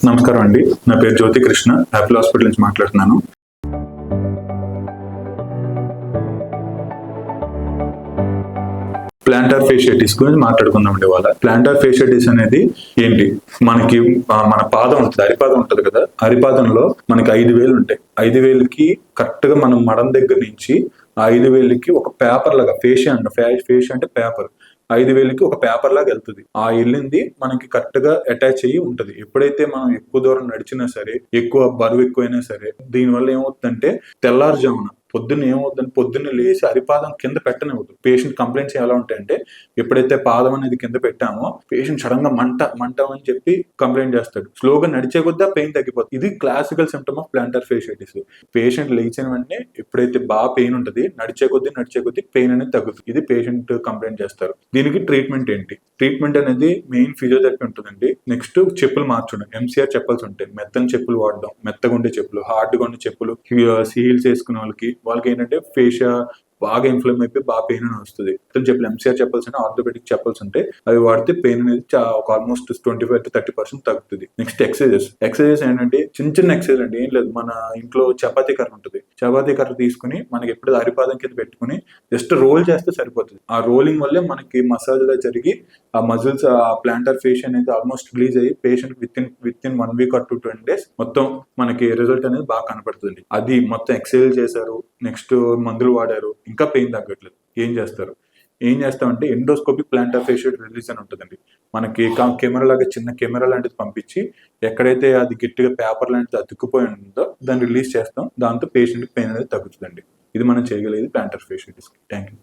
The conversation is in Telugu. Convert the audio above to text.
నమస్కారం అండి. నా పేరు జ్యోతి కృష్ణ, యాపిల్ హాస్పిటల్ నుంచి మాట్లాడుతున్నాను. ప్లాంటార్ ఫేషియటిస్ గురించి మాట్లాడుకుందామండి. వాళ్ళ ప్లాంటార్ ఫేషియటిస్ అనేది ఏంటి? మనకి మన పాదం ఉంటుంది, అరిపాదం ఉంటుంది కదా, అరిపాదంలో మనకి 5 వేలు ఉంటాయి. 5 వేలకి కరెక్ట్ గా మనం మడం దగ్గర నుంచి 5 వేలకి ఒక పేపర్ లాగా, ఫేషియా అంటే పేపర్, 5 వేలకి ఒక పేపర్ లాగా వెళ్తుంది. ఆ వెళ్ళింది మనకి కరెక్ట్ గా అటాచ్ అయ్యి ఉంటది. ఎప్పుడైతే మనం ఎక్కువ దూరం నడిచినా సరే, ఎక్కువ బరువు ఎక్కువైనా సరే, దీనివల్ల ఏమవుతుందంటే తెల్లారుజామున పొద్దున్న లేచి అరిపాదం కింద పెట్టనివ్వదు. పేషెంట్ కంప్లైంట్స్ ఎలా ఉంటాయంటే, ఎప్పుడైతే పాదం అనేది కింద పెట్టామో పేషెంట్ సడన్ గా మంట అని చెప్పి కంప్లైంట్ చేస్తాడు. స్లోగా నడిచే కొద్ది పెయిన్ తగ్గిపోతుంది. ఇది classical symptom of planter fasciitis. Patient లేచిన వెంటనే ఎప్పుడైతే బాగా పెయిన్ ఉంటుంది, నడిచే కొద్ది పెయిన్ అనేది తగ్గుతుంది. ఇది పేషెంట్ కంప్లైంట్ చేస్తారు. దీనికి ట్రీట్మెంట్ ఏంటి? ట్రీట్మెంట్ అనేది మెయిన్ ఫిజియోథెరపీ ఉంటుందండి. నెక్స్ట్ చెప్పులు మార్చడం, ఎంసీఆర్ చెప్పల్స్ ఉంటాయి, మెత్తని చెప్పులు వాడడం, మెత్తగా ఉండే చెప్పులు, హార్డ్గా ఉండే చెప్పులు, హీల్స్ వేసుకునే వాళ్ళకి ఏంటంటే ఫేషియా బాగా ఇన్ఫ్లమ్ అయిపోయి బాగా పెయిన్ అని వస్తుంది. చెప్పులు, ఎంసీఆర్ చెప్పల్స్ అంటే ఆర్థోపెడిక్ చెప్పల్స్ ఉంటాయి, అవి వాడితే పెయిన్ అనేది ఒక ఆల్మోస్ట్ 25-30% తగ్గుతుంది. నెక్స్ట్ ఎక్సర్సైజెస్ ఏంటంటే చిన్న ఎక్సర్సైజ్ అండి, ఏం లేదు. మన ఇంట్లో చపాతీ కర్ర ఉంటుంది, చపాతీ కర్ర తీసుకుని మనకి ఎప్పుడు అరిపాదం కింద పెట్టుకుని జస్ట్ రోల్ చేస్తే సరిపోతుంది. ఆ రోలింగ్ వల్లే మనకి మసాజ్ లా జరిగి ఆ మజిల్స్, ఆ ప్లాంటార్ ఫేషియా అనేది ఆల్మోస్ట్ రిలీజ్ అయ్యి patient with in 1 week or 20 days మొత్తం మనకి రిజల్ట్ అనేది బాగా కనపడుతుంది. అది మొత్తం ఎక్సర్సైజ్ చేశారు, నెక్స్ట్ మందులు వాడారు, ఇంకా పెయిన్ తగ్గట్లేదు. ఏం చేస్తామంటే ఎండోస్కోపిక్ ప్లాంటార్ ఫేషియల్ రిలీజ్ అని ఉంటుందండి. మనకి కెమెరా లాగా చిన్న కెమెరా లాంటిది పంపించి ఎక్కడైతే అది గట్టిగా పేపర్ లాంటిది అతుక్కుపోయి ఉంటుందో దాన్ని రిలీజ్ చేస్తాం. దాంతో పేషెంట్ పెయిన్ అనేది తగ్గుతుందండి. ఇది మనం చేయగలిగేది ప్లాంటార్ ఫేషియటిస్. Thank you.